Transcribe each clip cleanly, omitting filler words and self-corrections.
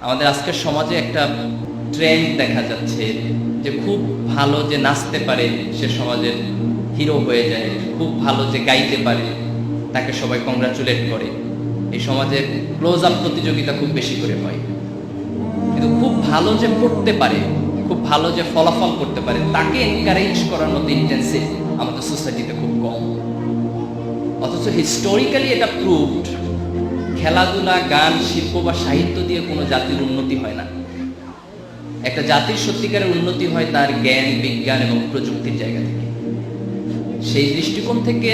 আমাদের আজকের সমাজে একটা ট্রেন্ড দেখা যাচ্ছে যে খুব ভালো যে নাচতে পারে সে সমাজের হিরো হয়ে যায়, খুব ভালো যে গাইতে পারে তাকে সবাই কংগ্রাচুলেট করে। এই সমাজে ক্লোজ আপ প্রতিযোগিতা খুব বেশি করে হয়, কিন্তু খুব ভালো যে পড়তে পারে, খুব ভালো যে ফলাফল করতে পারে তাকে এনকারেজ করার মতো ইন্টেন্সিভ আমাদের সোসাইটিতে খুব কম। অথচ হিস্টোরিক্যালি এটা প্রুভড, খেলাধুলা, গান, শিল্প বা সাহিত্য দিয়ে কোনো জাতির উন্নতি হয় না। একটা জাতির সত্যিকারের উন্নতি হয় তার জ্ঞান, বিজ্ঞান এবং প্রযুক্তির জায়গা থেকে। সেই দৃষ্টিকোণ থেকে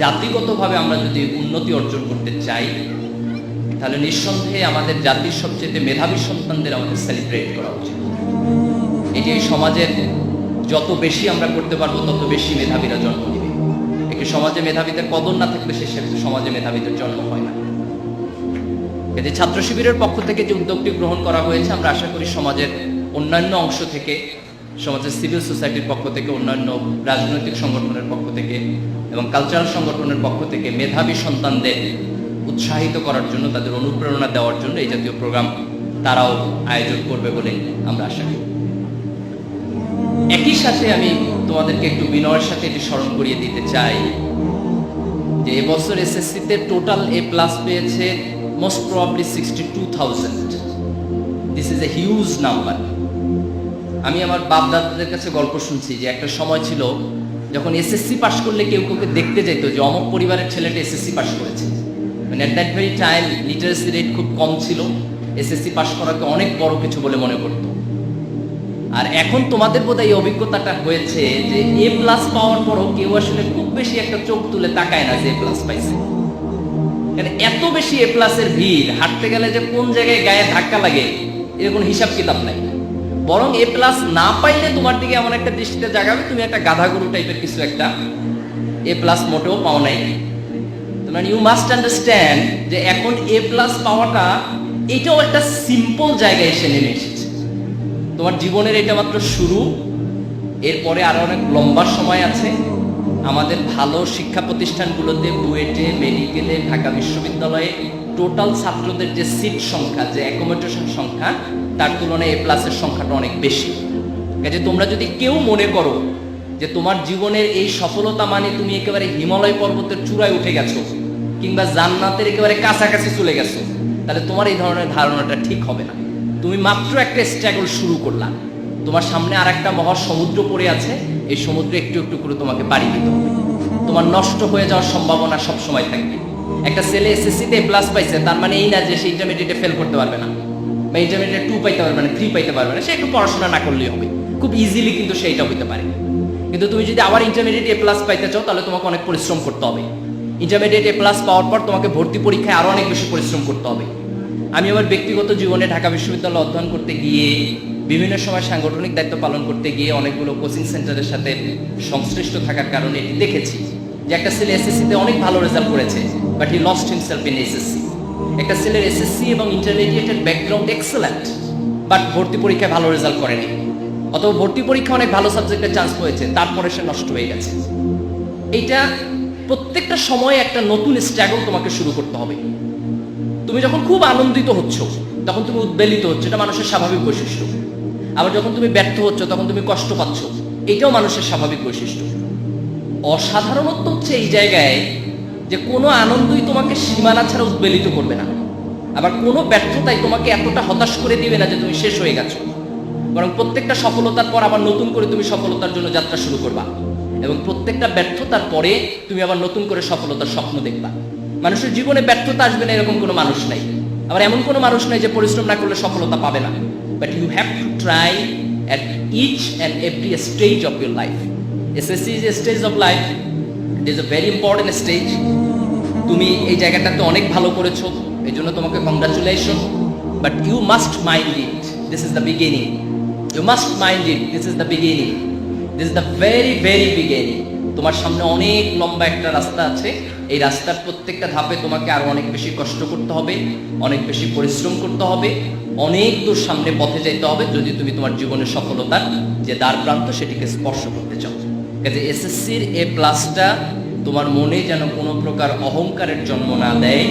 জাতিগতভাবে আমরা যদি উন্নতি অর্জন করতে চাই, তাহলে নিঃসন্দেহে আমাদের জাতির সবচেয়ে মেধাবী সন্তানদের আমাদের সেলিব্রেট করা উচিত। এটি এই সমাজের যত বেশি আমরা করতে পারবো তত বেশি মেধাবীরা জন্ম নেবে। একটি সমাজে মেধাবীদের কদর না থাকলে সে সমাজে মেধাবীদের জন্ম হয় না। যে ছাত্র শিবিরের পক্ষ থেকে যে উদ্যোগটি গ্রহণ করা হয়েছে, আমরা আশা করি সমাজের অন্যান্য অংশ থেকে, সমাজের সিভিল সোসাইটির পক্ষ থেকে, অন্যান্য রাজনৈতিক সংগঠনের পক্ষ থেকে এবং কালচারাল সংগঠনের পক্ষ থেকে মেধাবী সন্তানদের উৎসাহিত করার জন্য, তাদের অনুপ্রেরণা দেওয়ার জন্য এই জাতীয় প্রোগ্রাম তারাও আয়োজন করবে বলে আমরা আশা করি। একই সাথে আমি তোমাদেরকে একটু বিনয়ের সাথে এটি স্মরণ করিয়ে দিতে চাই যে এবছর এসএসসিতে টোটাল A+ পেয়েছে most probably 62,000. This is a huge number. আমি আমার বাপ দাদাদের কাছে গল্প শুনছি যে একটা সময় ছিল যখন এসএসসি পাস করলে কেউ কাউকে দেখতে যেত যে অমুক পরিবারের ছেলেটা এসএসসি পাস করেছে। মানে at that very time literacy rate খুব কম ছিল, এসএসসি পাস করাকে অনেক বড় কিছু বলে মনে করতো। আর এখন তোমাদের বোধহয় এই অভিজ্ঞতাটা হয়েছে যে A+ পাওয়ার পরও কেউ আসলে খুব বেশি একটা চোখ তুলে তাকায় না যে A+ পাইছে। এত বেশি A+ এর ভিড়, হাঁটতে গেলে যে কোন জায়গায় গায়ে ধাক্কা লাগে এর কোনো হিসাব কিতাব নাই। বরং A+ না পাইলে তোমার দিকে এমন একটা দৃষ্টিতে জাগাবে তুমি একটা গাধাগরু টাইপের কিছু একটা, A+ মোটেও পাও নাই। মানে ইউ মাস্ট আন্ডারস্ট্যান্ড যে এখন A+ পাওয়াটা এটাও একটা সিম্পল জায়গায় এসে নেমে এসেছে। তোমার জীবনের এটা মাত্র শুরু, এরপরে আরো অনেক লম্বা সময় আছে। আমাদের ভালো শিক্ষা প্রতিষ্ঠানগুলোতে, বুয়েটে, মেডিকেলে, ঢাকা বিশ্ববিদ্যালয়ে টোটাল ছাত্রদের যে সিট সংখ্যা, যে অ্যাকোমোডেশন সংখ্যা, তার তুলনায় A+ এর সংখ্যাটা অনেক বেশি। কাজে তোমরা যদি কেউ মনে করো যে তোমার জীবনের এই সফলতা মানে তুমি একেবারে হিমালয় পর্বতের চূড়ায় উঠে গেছো কিংবা জান্নাতের একেবারে কাছাকাছি চলে গেছো, তাহলে তোমার এই ধরনের ধারণাটা ঠিক হবে না। তুমি মাত্র একটা স্ট্রাগল শুরু করলাম, তোমার সামনে আর একটা মহা সমুদ্র পড়ে আছে। এই সমুদ্রে একটু একটু করে তোমাকে পাড়ি দিতে হবে। তোমার নষ্ট হয়ে যাওয়ার সম্ভাবনা সবসময় থাকবে। একটা ছেলে এসএসসিতে A+ পাইছে তার মানে এই না যে সে ইন্টারমিডিয়েটে ফেল করতে পারবে না, বা ইন্টারমিডিয়েটে 2 পাইতে পারবে না, 3 পাইতে পারবে না। সে একটু পড়াশোনা না করলেই হবে, খুব ইজিলি কিন্তু সেইটা হইতে পারে। কিন্তু তুমি যদি আবার ইন্টারমিডিয়েট A+ পাইতে চাও তাহলে তোমাকে অনেক পরিশ্রম করতে হবে। ইন্টারমিডিয়েট A+ পাওয়ার পর তোমাকে ভর্তি পরীক্ষায় আরো অনেক বেশি পরিশ্রম করতে হবে। আমি আমার ব্যক্তিগত জীবনে ঢাকা বিশ্ববিদ্যালয়ে অধ্যয়ন করতে গিয়ে, বিভিন্ন সময় সাংগঠনিক দায়িত্ব পালন করতে গিয়ে, অনেকগুলো কোচিং সেন্টারের সাথে সংশ্লিষ্ট থাকার কারণে এটি দেখেছি যে একটা ছেলে এসএসসিতে অনেক ভালো রেজাল্ট করেছে, but he lost himself in SSC. একটা ছেলের এসএসসি এবং ইন্টারমিডিয়েটের ব্যাকগ্রাউন্ড এক্সেলেন্ট, বাট ভর্তি পরীক্ষায় ভালো রেজাল্ট করেনি, অথবা ভর্তি পরীক্ষা অনেক ভালো সাবজেক্টে চান্স পেয়েছে, তারপরে সে নষ্ট হয়ে গেছে। এইটা প্রত্যেকটা সময়ে একটা নতুন স্ট্রাগল তোমাকে শুরু করতে হবে। তুমি যখন খুব আনন্দিত হচ্ছ তখন তুমি উদ্বেলিত হচ্ছ, এটা মানুষের স্বাভাবিক বৈশিষ্ট্য। আবার যখন তুমি ব্যর্থ হচ্ছ তখন তুমি কষ্ট পাচ্ছ, এটাও মানুষের স্বাভাবিক বৈশিষ্ট্য। অসাধারণত্ব হচ্ছে এই জায়গায় যে কোনো আনন্দই তোমাকে সীমানা ছাড়া উদ্বেলিত করবে না, আবার কোনো ব্যর্থতাই তোমাকে এতটা হতাশ করে দিবে না যে তুমি শেষ হয়ে গেছো। বরং প্রত্যেকটা সফলতার পর আবার নতুন করে তুমি সফলতার জন্য যাত্রা শুরু করবা, এবং প্রত্যেকটা ব্যর্থতার পরে তুমি আবার নতুন করে সফলতার স্বপ্ন দেখবা। মানুষের জীবনে ব্যর্থতা আসবে না এরকম কোনো মানুষ নাই, আবার এমন কোনো মানুষ নাই যে পরিশ্রম না করলে সফলতা পাবে না। But you have to try at each and every stage of your life. SSC is a stage of life, it is a very important stage. তুমি এই জায়গাটাতে অনেক ভালো করেছো, এই জন্য তোমাকে congratulation. But you must mind it, this is the beginning. You must mind it, this is the beginning, this is the very very beginning. তোমার সামনে অনেক লম্বা একটা রাস্তা আছে। এই রাস্তার প্রত্যেকটা ধাপে তোমাকে আরো অনেক বেশি কষ্ট করতে হবে, অনেক বেশি পরিশ্রম করতে হবে, অনেক দূর সামনে পথে যেতে হবে যদি তুমি তোমার জীবনের সফলতার যে দ্বার প্রান্ত সেটিকে স্পর্শ করতে চাও। কাজে এসএসসির A+টা তোমার মনে যেন কোনো প্রকার অহংকারের জন্ম না দেয়,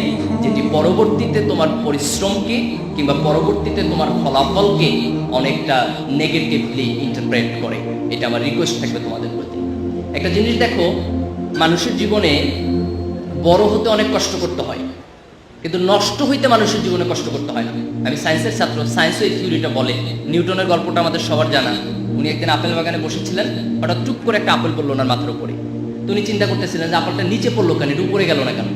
যেটি পরবর্তীতে তোমার পরিশ্রমকে কিংবা পরবর্তীতে তোমার ফলাফলকে অনেকটা নেগেটিভলি ইন্টারপ্রেট করে। এটা আমার রিকোয়েস্ট থাকবে তোমাদের প্রতি। একটা জিনিস দেখো, মানুষের জীবনে বড় হতে অনেক কষ্ট করতে হয়, কিন্তু নষ্ট হইতে মানুষের জীবনে কষ্ট করতে হয় না। আমি সায়েন্সের ছাত্র, সায়েন্সও এই থিওরিটা বলে। নিউটনের গল্পটা আমাদের সবার জানা। উনি একদিন আপেল বাগানে বসেছিলেন, হঠাৎ চুপ করে একটা আপেল পড়লো ওনার মাথার উপরে। তো উনি চিন্তা করতেছিলেন যে আপেলটা নিচে পড়লো কেন, এটা উপরে গেল না কেন।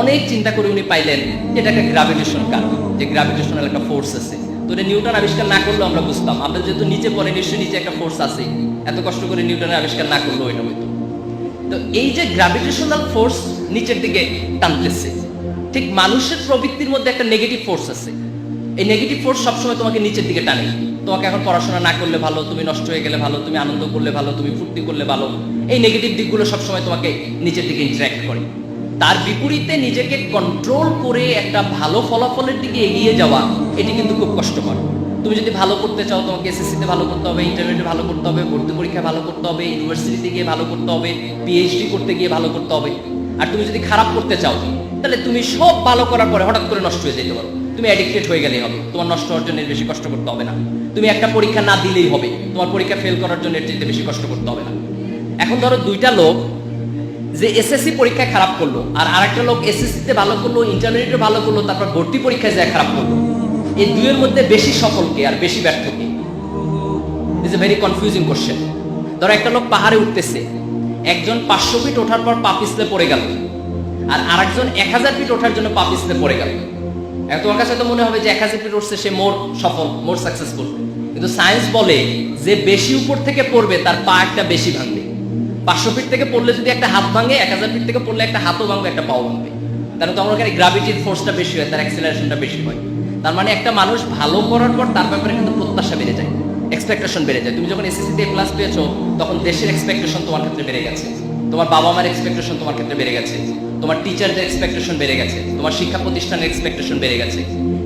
অনেক চিন্তা করে উনি পাইলেন যে এটা একটা গ্রাভিটেশন কারণ, যে গ্রাভিটেশনাল একটা ফোর্স আছে। তো এটা নিউটন আবিষ্কার না করলেও আমরা বুঝতাম, আপেল যেহেতু নিচে পড়ে নিশ্চয়ই নিচে একটা ফোর্স আছে, এত কষ্ট করে নিউটনের আবিষ্কার না করলেও এটা হইতো। তো এই যে গ্রাভিটেশনাল ফোর্স নিচের দিকে টানতেছে, ঠিক মানুষের প্রবৃত্তির মধ্যে একটা নেগেটিভ ফোর্স আছে। এই নেগেটিভ ফোর্স সবসময় তোমাকে নিচের দিকে টানে। তোমাকে এখন পড়াশোনা না করলে ভালো, তুমি নষ্ট হয়ে গেলে ভালো, তুমি আনন্দ করলে ভালো, তুমি ফুর্তি করলে ভালো, এই নেগেটিভ দিকগুলো সবসময় তোমাকে নিচের দিকে ইন্টারাক্ট করে। তার বিপরীতে নিজেকে কন্ট্রোল করে একটা ভালো ফলাফলের দিকে এগিয়ে যাওয়া, এটি কিন্তু খুব কষ্টকর। তুমি যদি ভালো করতে চাও, তোমাকে এসএসসিতে ভালো করতে হবে, ইন্টারমিডিয়েটে ভালো করতে হবে, ভর্তি পরীক্ষায় ভালো করতে হবে, ইউনিভার্সিটিতে গিয়ে ভালো করতে হবে, পিএইচডি করতে গিয়ে ভালো করতে হবে। আর তুমি যদি খারাপ করতে চাও, তাহলে তুমি সব ভালো করার পরে হঠাৎ করে নষ্ট হয়ে যেতে পারো। তুমি অ্যাডিক্টেড হয়ে গেলেই হবে, তোমার নষ্ট হওয়ার জন্য বেশি কষ্ট করতে হবে না। তুমি একটা পরীক্ষা না দিলেই হবে, তোমার পরীক্ষা ফেল করার জন্য এর চাইতে বেশি কষ্ট করতে হবে না। এখন ধরো দুইটা লোক যে এসএসসি পরীক্ষায় খারাপ করলো, আর আরেকটা লোক এসএসসিতে ভালো করলো, ইন্টারমিডিয়েটে ভালো করলো, তারপর ভর্তি পরীক্ষায় যায় খারাপ করলো। এই দুইয়ের মধ্যে বেশি সফলকে আর বেশি ব্যর্থকে? Is a very confusing question. ধরো একটা লোক পাহাড়ে উঠতেছে, একজন 500 ফিট ওঠার পর পা পিছলে পড়ে গেল, আর আরেকজন 1000 ফিট ওঠার জন্য পা পিছলে পড়ে গেল। এখন তোমার কাছে তো মনে হবে যে 1000 ফিট উঠছে সে মোর সফল, মোর সাকসেসফুল। কিন্তু সায়েন্স বলে যে বেশি উপর থেকে পড়বে তার পা একটা বেশি ভাঙবে। 500 ফিট থেকে পড়লে যদি একটা হাত ভাঙে, 1000 ফিট থেকে পড়লে একটা হাতও ভাঙবে, একটা পাও ভাঙবে। কারণ তোমার ওখানে গ্র্যাভিটির ফোর্সটা বেশি হয়, তার অ্যাক্সিলারেশনটা বেশি হয়। তার মানে একটা মানুষ ভালো করার পর তার ব্যাপারে কিন্তু প্রত্যাশা বেড়ে যায়, এক্সপেকটেশন বেড়ে যায়। তুমি যখন এসএসসিতে প্লাস পেয়েছো, তখন দেশের এক্সপেকটেশন তোমার ক্ষেত্রে বেড়ে গেছে, তোমার বাবা মার এক্সপেকটেশন তোমার ক্ষেত্রে বেড়ে গেছে, তোমার টিচারদের এক্সপেকটেশন বেড়ে গেছে, তোমার শিক্ষা প্রতিষ্ঠানের এক্সপেকটেশন বেড়ে গেছে।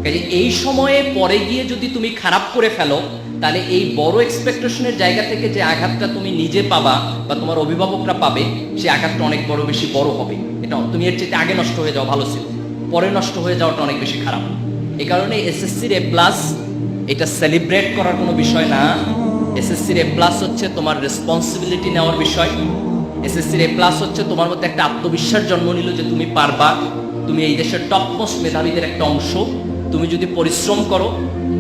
কাজে এই সময়ে পরে গিয়ে যদি তুমি খারাপ করে ফেলো, তাহলে এই বড় এক্সপেকটেশনের জায়গা থেকে যে আঘাতটা তুমি নিজে পাবা বা তোমার অভিভাবকরা পাবে, সেই আঘাতটা অনেক বড় বেশি বড় হবে। এটা তুমি এর চেয়ে আগে নষ্ট হয়ে যাওয়া ভালো ছিল, পরে নষ্ট হয়ে যাওয়াটা অনেক বেশি খারাপ। এই কারণে এসএসসির এ প্লাস এটা সেলিব্রেট করার কোনো বিষয় না। এসএসসির এ প্লাস হচ্ছে তোমার রেসপন্সিবিলিটি নেওয়ার বিষয়। এসএসসির এ প্লাস হচ্ছে তোমার মধ্যে একটা আত্মবিশ্বাস জন্ম নিল যে তুমি পারবা, তুমি এই দেশের টপ মোস্ট মেধাবীদের একটা অংশ। তুমি যদি পরিশ্রম করো,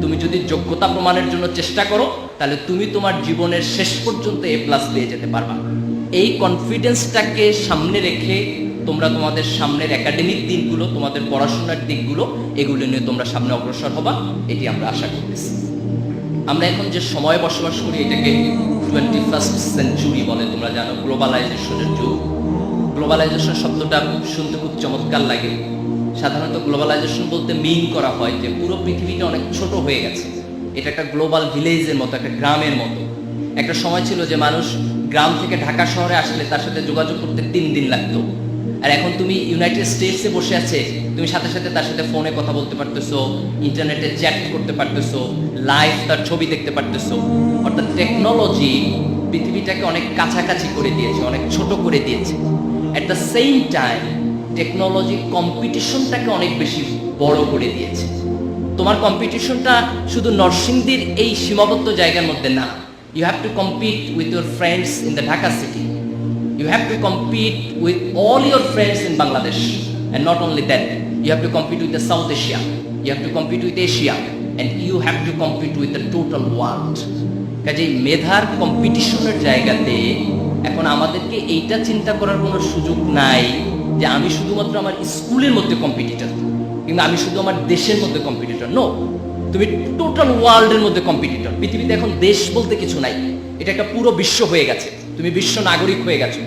তুমি যদি যোগ্যতা প্রমাণের জন্য চেষ্টা করো, তাহলে তুমি তোমার জীবনের শেষ পর্যন্ত এ প্লাস পেয়ে যেতে পারবা। এই কনফিডেন্সটাকে সামনে রেখে তোমরা তোমাদের সামনের একাডেমিক দিকগুলো, তোমাদের পড়াশোনার দিকগুলো, এগুলো নিয়ে তোমরা সামনে অগ্রসর হবা, এটি আমরা আশা করতেছি। আমরা এখন যে সময় বসবাস করি, এটাকে 21st সেঞ্চুরি বলে, তোমরা জানো, গ্লোবালাইজেশনের যুগ। গ্লোবালাইজেশন শব্দটা শুনতে খুব চমৎকার লাগে। সাধারণত গ্লোবালাইজেশন বলতে মিন করা হয় যে পুরো পৃথিবীটা অনেক ছোট হয়ে গেছে। এটা একটা গ্লোবাল ভিলেজের মতো, একটা গ্রামের মতো। একটা সময় ছিল যে মানুষ গ্রাম থেকে ঢাকা শহরে আসলে তার সাথে যোগাযোগ করতে 3 দিন লাগতো। আর এখন তুমি ইউনাইটেড স্টেটসে বসে আছে, তুমি সাথে সাথে তার সাথে ফোনে কথা বলতে পারতেছো, ইন্টারনেটে চ্যাট করতে পারতেছো, লাইভ তার ছবি দেখতে পারতেছো। অর্থাৎ টেকনোলজি পৃথিবীটাকে অনেক কাছাকাছি করে দিয়েছে, অনেক ছোট করে দিয়েছে। At the same time technology কম্পিটিশনটাকে অনেক বেশি বড় করে দিয়েছে। তোমার কম্পিটিশনটা শুধু নরসিংদীর এই সীমাবদ্ধ জায়গার মধ্যে না। You have to compete with your friends in the Dhaka city. You have to compete with all your friends in Bangladesh, and not only that, you have to compete with the South Asia, you have to compete with Asia, and you have to compete with the total world. কাজেই মেধার কম্পিটিশনের জায়গাতে এখন আমাদেরকে এইটা চিন্তা করার কোনো সুযোগ নাই যে আমি শুধুমাত্র আমার স্কুলের মধ্যে কম্পিটিটর, কিংবা আমি শুধু আমার দেশের মধ্যে কম্পিটিটর। নো, তুমি টোটাল ওয়ার্ল্ডের মধ্যে কম্পিটিটর। পৃথিবীতে এখন দেশ বলতে কিছু নাই, এটা একটা পুরো বিশ্ব হয়ে গেছে। তুমি বিশ্ব নাগরিক হয়ে গেছো।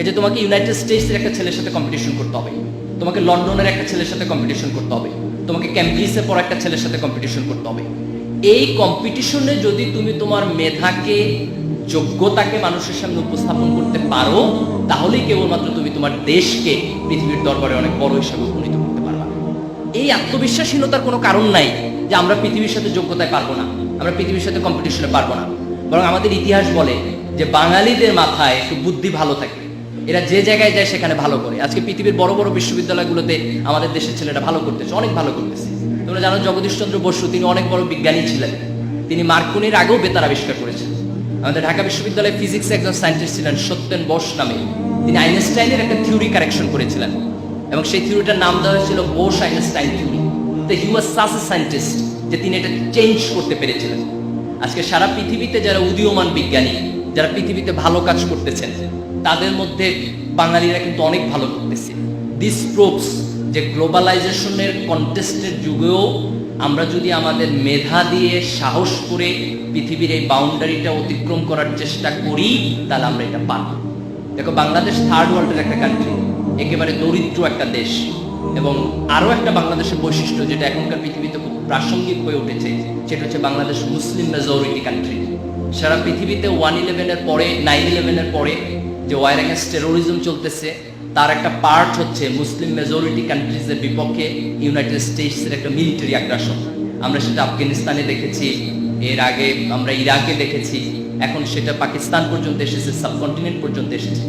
এই যে তোমাকে ইউনাইটেড স্টেটসের একটা ছেলের সাথে কম্পিটিশন করতে হবে, তোমাকে লন্ডনের একটা ছেলের সাথে কম্পিটিশন করতে হবে, তোমাকে ক্যামব্রিজে পড়া একটা ছেলের সাথে কম্পিটিশন করতে হবে। এই কম্পিটিশনে যদি তুমি তোমার মেধাকে, যোগ্যতাকে মানুষের সামনে উপস্থাপন করতে পারো, তাহলেই কেবলমাত্র তুমি তোমার দেশকে পৃথিবীর দরবারে অনেক বড় হিসাবে উপনীত করতে পারবা। এই আত্মবিশ্বাসহীনতার কোনো কারণ নাই যে আমরা পৃথিবীর সাথে যোগ্যতায় পারবো না, আমরা পৃথিবীর সাথে কম্পিটিশনে পারবো না। বরং আমাদের ইতিহাস বলে যে বাঙালিদের মাথায় একটু বুদ্ধি ভালো থাকে, এরা যে জায়গায় যায় সেখানে ভালো করে। আজকে পৃথিবীর বড় বড় বিশ্ববিদ্যালয়গুলোতে আমাদের দেশের ছেলেরা ভালো করতেছে, অনেক ভালো করতেছে। তোমরা জানো জগদীশচন্দ্র বসু, তিনি অনেক বড় বিজ্ঞানী ছিলেন, তিনি মার্কনির আগেও বেতার আবিষ্কার করেছেন। আমাদের ঢাকা বিশ্ববিদ্যালয়ে ফিজিক্সে একজন সায়েন্টিস্ট ছিলেন সত্যেন বোস নামে, তিনি আইনস্টাইনের একটা থিওরি কারেকশন করেছিলেন এবং সেই থিওরিটার নাম দেওয়া হয়েছিল বোস আইনস্টাইন থিওরি। তো হি ওয়াজ সাচ এ সায়েন্টিস্ট যে তিনি এটা চেঞ্জ করতে পেরেছিলেন। আজকে সারা পৃথিবীতে যারা উদীয়মান বিজ্ঞানী, যারা পৃথিবীতে ভালো কাজ করতেছেন, তাদের মধ্যে বাঙালিরা কিন্তু অনেক ভালো করতেছে। দিস প্রুভস যে গ্লোবালাইজেশনের কন্টেস্টের যুগেও আমরা যদি আমাদের মেধা দিয়ে সাহস করে পৃথিবীর এই বাউন্ডারিটা অতিক্রম করার চেষ্টা করি, তাহলে আমরা এটা পারব। দেখো, বাংলাদেশ থার্ড ওয়ার্ল্ডের একটা কান্ট্রি, একেবারে দরিদ্র একটা দেশ, এবং আরো একটা বাংলাদেশের বৈশিষ্ট্য যেটা এখনকার পৃথিবীতে খুব প্রাসঙ্গিক হয়ে উঠেছে, সেটা হচ্ছে বাংলাদেশ মুসলিম মেজরিটি কান্ট্রি। সারা পৃথিবীতে 1/11-এর পরে, 9/11-এর পরে যে ওয়ার এগেন্স্ট টেরোরিজম চলতেছে, তার একটা পার্ট হচ্ছে মুসলিম মেজরিটি কান্ট্রিজের বিপক্ষে ইউনাইটেড স্টেটসের একটা মিলিটারি আগ্রাসন। আমরা সেটা আফগানিস্তানে দেখেছি, এর আগে আমরা ইরাকে দেখেছি, এখন সেটা পাকিস্তান পর্যন্ত এসেছে, সাবকন্টিনেন্ট পর্যন্ত এসেছে।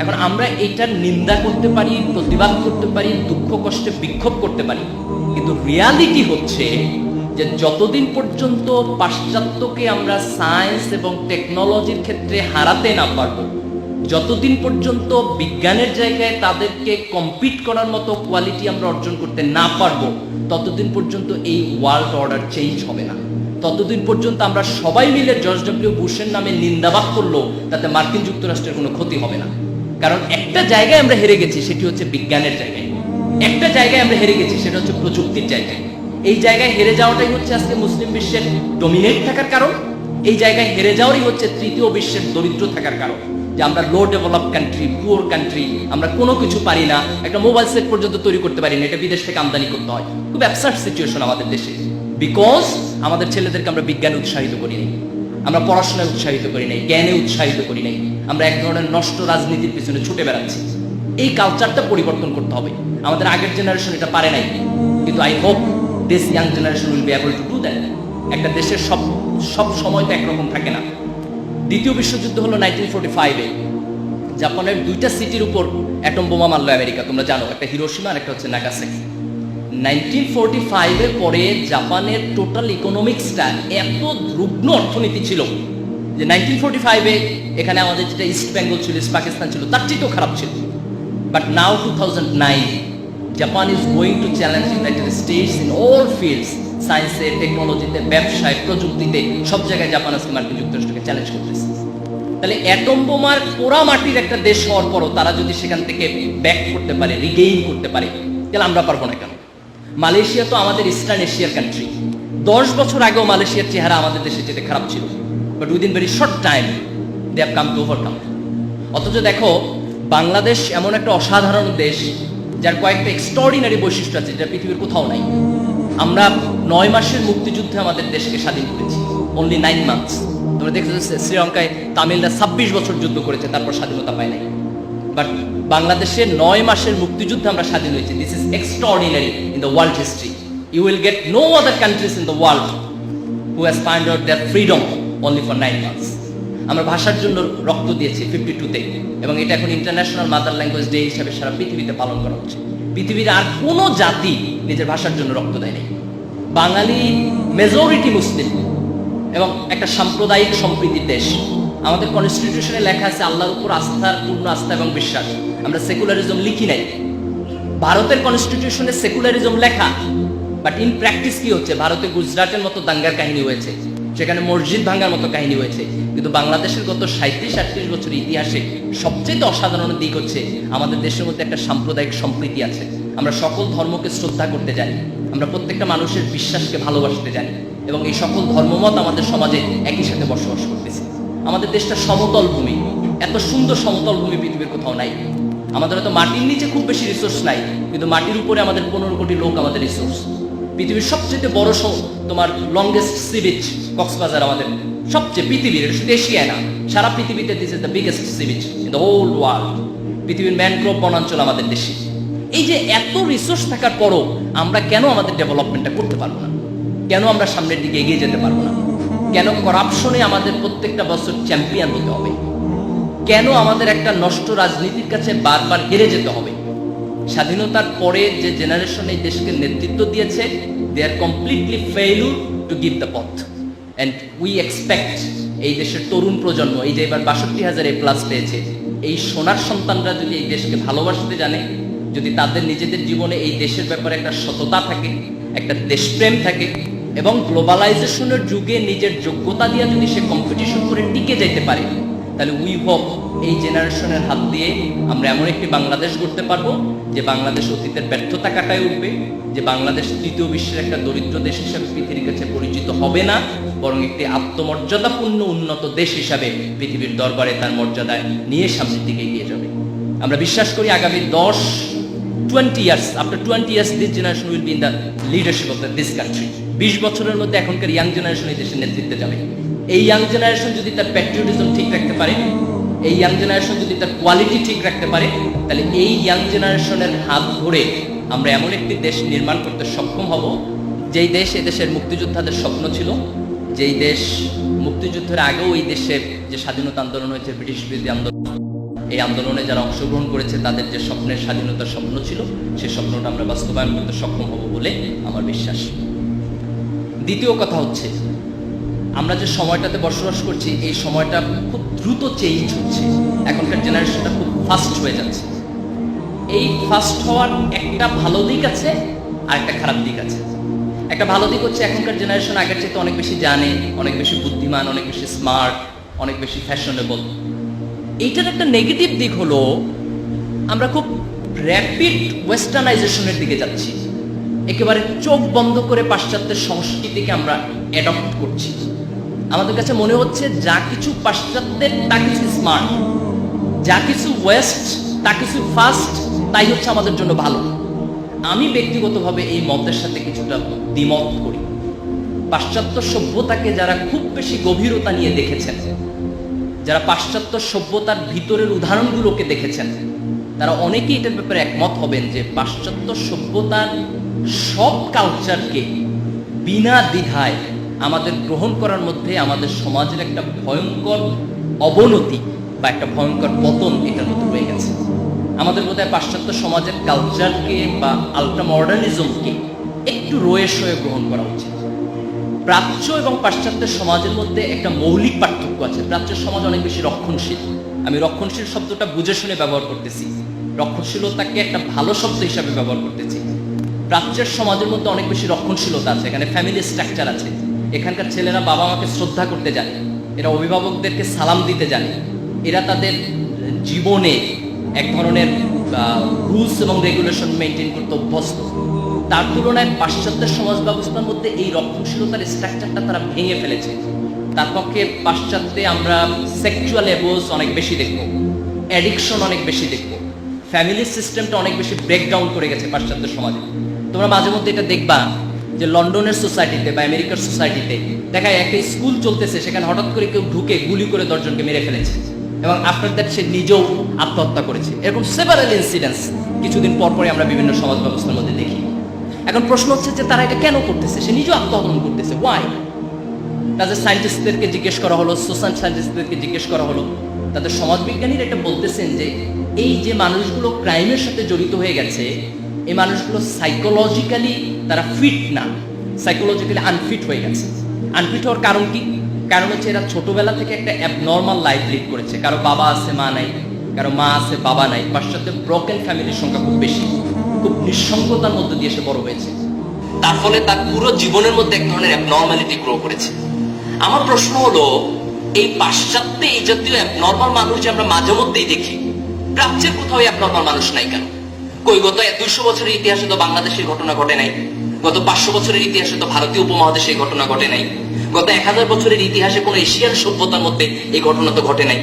এখন আমরা এটার নিন্দা করতে পারি, প্রতিবাদ করতে পারি, দুঃখ কষ্টে বিক্ষোভ করতে পারি, কিন্তু রিয়ালিটি হচ্ছে যে যতদিন পর্যন্ত পাশ্চাত্যকে আমরা সায়েন্স এবং টেকনোলজির ক্ষেত্রে হারাতে না পারবো, যতদিন পর্যন্ত বিজ্ঞানের জায়গায় তাদেরকে কম্পিট করার মতো কোয়ালিটি আমরা অর্জন করতে না পারবো, ততদিন পর্যন্ত এই ওয়ার্ল্ড অর্ডার চেঞ্জ হবে না। ততদিন পর্যন্ত আমরা সবাই মিলে জর্জ ডব্লিউ বুশের নামে নিন্দাবাদ করলো, তাতে মার্কিন যুক্তরাষ্ট্রের কোনো ক্ষতি হবে না। কারণ একটা জায়গায় আমরা হেরে গেছি, সেটি হচ্ছে বিজ্ঞানের জায়গায়। একটা জায়গায় আমরা হেরে গেছি, সেটা হচ্ছে প্রযুক্তির জায়গায়। এই জায়গায় হেরে যাওয়াটাই হচ্ছে আজকে মুসলিম বিশ্বের ডমিনেট থাকার কারণ। এই জায়গায় হেরে যাওয়ারই হচ্ছে তৃতীয় বিশ্বের দরিদ্র থাকার কারণ, যে আমরা লো ডেভেলপ কান্ট্রি, পুয়ার কান্ট্রি, আমরা কোনো কিছু পারি না, একটা মোবাইল সেট পর্যন্ত তৈরি করতে পারি না, এটা বিদেশ থেকে আমদানি করতে হয়। খুব অ্যাবসার্ড সিচুয়েশন আমাদের দেশে, বিকজ আমাদের ছেলেদেরকে আমরা বিজ্ঞানে উৎসাহিত করি নাই, আমরা পড়াশোনায় উৎসাহিত করি নাই, জ্ঞানে উৎসাহিত করি নাই, আমরা এক ধরনের নষ্ট রাজনীতির পিছনে ছুটে বেড়াচ্ছি। এই কালচারটা পরিবর্তন করতে হবে। আমাদের আগের জেনারেশন এটা পারে নাই, কিন্তু I hope this young generation will be able to do that. একটা দেশের সব সময় তো একরকম থাকে না। দ্বিতীয় বিশ্বযুদ্ধ হলো 1945-এ, জাপানের দুইটা সিটির উপর অ্যাটম বোমা মারলো আমেরিকা, তোমরা জানো, একটা হিরোশিমা আর একটা হচ্ছে নাগাসাকি। 1945-এর পরে জাপানের টোটাল ইকোনমিক্সটা এত রুগ্ন অর্থনীতি ছিল যে 1945-এ এখানে আমাদের যেটা ইস্ট বেঙ্গল ছিল, ইস্ট পাকিস্তান ছিল, তার চেয়েও খারাপ ছিল। But now 2009, Japan is going to challenge United states in all fields, সায়েন্সে, টেকনোলজিতে, ব্যবসায়, প্রযুক্তিতে, সব জায়গায় জাপান আজকে মার্কিন যুক্তরাষ্ট্রকে চ্যালেঞ্জ করতেছে। তাহলে অ্যাটম বোমার পোড়া মাটির একটা দেশ হওয়ার পরও তারা যদি সেখান থেকে ব্যাক করতে পারে, রিগেইন করতে পারে, তাহলে আমরা পারবো না কেন? মালয়েশিয়া তো আমাদের ইস্টার্ন এশিয়ার কান্ট্রি। 10 বছর আগেও মালয়েশিয়ার চেহারা আমাদের দেশে যেতে খারাপ ছিল, but within very short time they have come to overcome. অথচ দেখো, বাংলাদেশ এমন একটা অসাধারণ দেশ যার কয়েকটা এক্সট্রাঅর্ডিনারি বৈশিষ্ট্য আছে যেটা পৃথিবীর কোথাও নাই। আমরা 9 মাসের মুক্তিযুদ্ধে আমাদের দেশকে স্বাধীন করেছি, অনলি 9 মান্থস। তোমরা দেখছো শ্রীলঙ্কায় তামিলরা 26 বছর যুদ্ধ করেছে, তারপর স্বাধীনতা পায় নাই। বাট বাংলাদেশের 9 মাসের মুক্তিযুদ্ধে আমরা স্বাধীন হয়েছি। This is extraordinary in the world history. You will get no other countries in the world who has find out their freedom only for 9 months. আমরা ভাষার জন্য রক্ত দিয়েছি 52-তে, এবং এটা এখন ইন্টারন্যাশনাল মাদার ল্যাঙ্গুয়েজ ডে হিসাবে সারা পৃথিবীতে পালন করা হচ্ছে। পৃথিবীর আর কোনো জাতি নিজের ভাষার জন্য রক্ত দেয়নি। বাঙালি মেজরিটি মুসলিম এবং একটা সাম্প্রদায়িক সম্প্রীতির দেশ। আমাদের কনস্টিটিউশনে লেখা আছে আল্লাহর উপর আস্থার পূর্ণ আস্থা এবং বিশ্বাস। আমরা সেকুলারিজম লিখি নাই। ভারতের কনস্টিটিউশনে সেকুলারিজম লেখা, বাট ইন প্র্যাকটিস কি হচ্ছে? ভারতে গুজরাটের মতো দাঙ্গার কাহিনী হয়েছে, সেখানে মসজিদ ভাঙার মতো কাহিনী হয়েছে। কিন্তু বাংলাদেশের গত 37-38 বছর ইতিহাসে সবচেয়ে অসাধারণ দিক হচ্ছে আমাদের দেশের মধ্যে একটা সাম্প্রদায়িক সম্প্রীতি আছে। আমরা সকল ধর্মকে শ্রদ্ধা করতে জানি, আমরা প্রত্যেকটা মানুষের বিশ্বাসকে ভালোবাসতে জানি, এবং এই সকল ধর্মমত আমাদের সমাজে একই সাথে বসবাস করতেছে। আমাদের দেশটা সমতল ভূমি, এত সুন্দর সমতল ভূমি পৃথিবীর কোথাও নাই। আমাদের হয়তো মাটির নিচে খুব বেশি রিসোর্স নাই, কিন্তু মাটির উপরে আমাদের 15 কোটি লোক আমাদের রিসোর্স। পৃথিবীর সবচেয়ে বড় তোমার লংগেস্ট সি বিচ কক্সবাজার আমাদের, সবচেয়ে পৃথিবীর, শুধু এশিয়ায় না, সারা পৃথিবীতে this is the biggest sea beach in the whole world. পৃথিবীর ম্যানগ্রোভ বনাঞ্চল আমাদের দেশে। এই যে এত রিসোর্স থাকার পরও আমরা কেন আমাদের ডেভেলপমেন্টটা করতে পারবো না? কেন আমরা সামনের দিকে এগিয়ে যেতে পারবো না? কেন করাপশনে আমাদের প্রত্যেকটা বছর চ্যাম্পিয়ন হতে হবে? কেন আমাদের একটা নষ্ট রাজনীতির কাছে বারবার হেরে যেতে হবে? স্বাধীনতার পরে যে জেনারেশন এই দেশকে নেতৃত্ব দিয়েছে, they are completely failure to give the পথ, অ্যান্ড উই এক্সপেক্ট এই দেশের তরুণ প্রজন্ম, এই যে এবার 62,000 A+ পেয়েছে, এই সোনার সন্তানরা যদি এই দেশকে ভালোবাসতে জানে, যদি তাদের নিজেদের জীবনে এই দেশের ব্যাপারে একটা সততা থাকে, একটা দেশপ্রেম থাকে, এবং গ্লোবালাইজেশনের যুগে নিজের যোগ্যতা দিয়ে যদি সে কম্পিটিশন করে টিকে যেতে পারে, তাহলে উই হোপ এই জেনারেশনের হাত দিয়ে আমরা এমন একটি বাংলাদেশ গড়তে পারবো যে বাংলাদেশ অতীতের ব্যর্থতা কাটায় উঠবে, যে বাংলাদেশ তৃতীয় বিশ্বের একটা দরিদ্র দেশ হিসাবে পৃথিবীর কাছে পরিচিত হবে না, বরং একটি আত্মমর্যাদাপূর্ণ উন্নত দেশ হিসাবে পৃথিবীর দরবারে তার মর্যাদায় নিয়ে সামনের দিকে এগিয়ে যাবে। আমরা বিশ্বাস করি আগামী 10-20 years, after 20 years, this generation will be in the leadership of this country. 20 বছরের মধ্যে এখনকার ইয়াং জেনারেশন এই দেশের নেতৃত্বে যাবে। এই ইয়াং জেনারেশন যদি তার প্যাট্রিয়টিজম ঠিক রাখতে পারে, এই ইয়াং জেনারেশন যদি তার কোয়ালিটি ঠিক রাখতে পারে, তাহলে এই ইয়াং জেনারেশনের হাত ধরে আমরা এমন একটি দেশ নির্মাণ করতে সক্ষম হব, যেই দেশ এদেশের মুক্তিযোদ্ধাদের স্বপ্ন ছিল, যেই দেশ মুক্তিযুদ্ধের আগেও এই দেশে যে স্বাধীনতা আন্দোলন হয়েছে, ব্রিটিশ বিরোধী আন্দোলন, এই আন্দোলনে যারা অংশগ্রহণ করেছে তাদের যে স্বপ্নের স্বাধীনতার স্বপ্ন ছিল, সেই স্বপ্নটা আমরা বাস্তবায়ন করতে সক্ষম হব বলে আমার বিশ্বাস। দ্বিতীয় কথা হচ্ছে, আমরা যে সময়টাতে বসবাস করছি, এই সময়টা খুব দ্রুত চেঞ্জ হচ্ছে। এখনকার জেনারেশনটা খুব ফাস্ট হয়ে যাচ্ছে। এই ফাস্ট হওয়ার একটা ভালো দিক আছে আর একটা খারাপ দিক আছে। একটা ভালো দিক হচ্ছে এখনকার জেনারেশন আগের চাইতে অনেক বেশি জানে, অনেক বেশি বুদ্ধিমান, অনেক বেশি স্মার্ট, অনেক বেশি ফ্যাশনেবল। এইটার একটা নেগেটিভ দিক হলো আমরা খুব র্যাপিড ওয়েস্টার্নাইজেশনের দিকে যাচ্ছি। একেবারে চোখ বন্ধ করে পাশ্চাত্যের সংস্কৃতিকে আমরা অ্যাডপ্ট করছি। আমাদের কাছে মনে হচ্ছে যা কিছু পাশ্চাত্যের তা কিছু স্মার্ট, যা কিছু ওয়েস্ট তা কিছু ফাস্ট, তাই হচ্ছে আমাদের জন্য ভালো। আমি ব্যক্তিগতভাবে এই মতের সাথে কিছুটা দ্বিমত করি। পাশ্চাত্য সভ্যতাকে যারা খুব বেশি গভীরতা নিয়ে দেখেছেন, যারা পাশ্চাত্য সভ্যতার ভিতরের উদাহরণগুলোকে দেখেছেন, তারা অনেকেই এটার ব্যাপারে একমত হবেন যে পাশ্চাত্য সভ্যতার সব কালচারকে বিনা দ্বিধায় আমাদের গ্রহণ করার মধ্যে আমাদের সমাজের একটা ভয়ঙ্কর অবনতি বা একটা ভয়ঙ্কর পতন এটার মধ্যে রয়ে গেছে। আমাদের বোধহয় পাশ্চাত্য সমাজের কালচারকে বা আল্ট্রা মডার্নিজমকে একটু রয়ে সয়ে গ্রহণ করা উচিত। প্রাচ্য এবং পাশ্চাত্যের সমাজের মধ্যে একটা মৌলিক পার্থক্য আছে। প্রাচ্যের সমাজ অনেক বেশি রক্ষণশীল। আমি রক্ষণশীল শব্দটা বুঝে শুনে ব্যবহার করতেছি, রক্ষণশীলতাকে একটা ভালো শব্দ হিসাবে ব্যবহার করতেছি। প্রাচ্যের সমাজের মধ্যে অনেক বেশি রক্ষণশীলতা আছে, এখানে ফ্যামিলি স্ট্রাকচার আছে। এখানকার ছেলেরা বাবা মাকে শ্রদ্ধা করতে জানে, এরা অভিভাবকদেরকে সালাম দিতে জানে, এরা তাদের জীবনে এক ধরনের রুলস এবং রেগুলেশন মেনটেন করতে অভ্যস্ত। তার তুলনায় পাশ্চাত্যের সমাজ ব্যবস্থার মধ্যে এই রক্ষণশীলতার স্ট্রাকচারটা তারা ভেঙে ফেলেছে। তার পক্ষে পাশ্চাত্যে আমরা সেক্সুয়াল অ্যাবিউজ অনেক বেশি দেখবো, অ্যাডিকশন অনেক বেশি দেখবো, ফ্যামিলি সিস্টেমটা অনেক বেশি ব্রেকডাউন করে গেছে পাশ্চাত্য সমাজে। তোমরা মাঝে মধ্যে এটা দেখবা যে লন্ডনের সোসাইটিতে বা আমেরিকার সোসাইটিতে দেখা একটা স্কুল চলতেছে, সেখানে হঠাৎ করে কেউ ঢুকে গুলি করে 10 জনকে মেরে ফেলেছে এবং আফটার দ্যাট সে নিজেও আত্মহত্যা করেছে। এরকম সেভারাল ইনসিডেন্টস কিছুদিন পর পরে আমরা বিভিন্ন সমাজ ব্যবস্থার মধ্যে দেখি। এখন প্রশ্ন হচ্ছে যে তারা এটা কেন করতেছে? সে নিজেও আত্মহনন করতেছে, ওয়াই? তাদের সায়েন্টিস্টদেরকে জিজ্ঞেস করা হলো, সোশ্যাল সায়েন্টিস্টদেরকে জিজ্ঞেস করা হলো, তাদের সমাজবিজ্ঞানীরা এটা বলতেছেন যে এই যে মানুষগুলো ক্রাইমের সাথে জড়িত হয়ে গেছে, এই মানুষগুলো সাইকোলজিক্যালি তারা ফিট না, সাইকোলজিক্যালি আনফিট হয়ে গেছে। আনফিট হওয়ার কারণ কি? কারণ হচ্ছে এরা ছোটবেলা থেকে একটা অ্যাবনর্মাল লাইফ লিড করেছে। কারো বাবা আছে মা নাই, কারো মা আছে বাবা নাই। পাশ্চাত্যে ব্রোকেন ফ্যামিলির সংখ্যা খুব বেশি, খুব নিঃসঙ্গতার মধ্যে দিয়ে সে বড় হয়েছে। তার ফলে তার পুরো জীবনের মধ্যে এক ধরনের অ্যাবনর্মালিটি গ্রো করেছে। আমার প্রশ্ন হলো, এই পাশ্চাত্যে এই জাতীয় অ্যাবনর্মাল মানুষ যে আমরা মাঝে মধ্যেই দেখি, প্রাচ্যের কোথাও অ্যাবনর্মাল মানুষ নাই কেন? কই গত 200 বছরের ইতিহাসে তো বাংলাদেশের ঘটনা ঘটে নাই, গত 500 বছরের ইতিহাসে তো ভারতীয় উপমহাদেশে এই ঘটনা ঘটে নাই, গত 1000 বছরের ইতিহাসে কোন এশিয়ার সভ্যতার মধ্যে এই ঘটনা তো ঘটে নাই।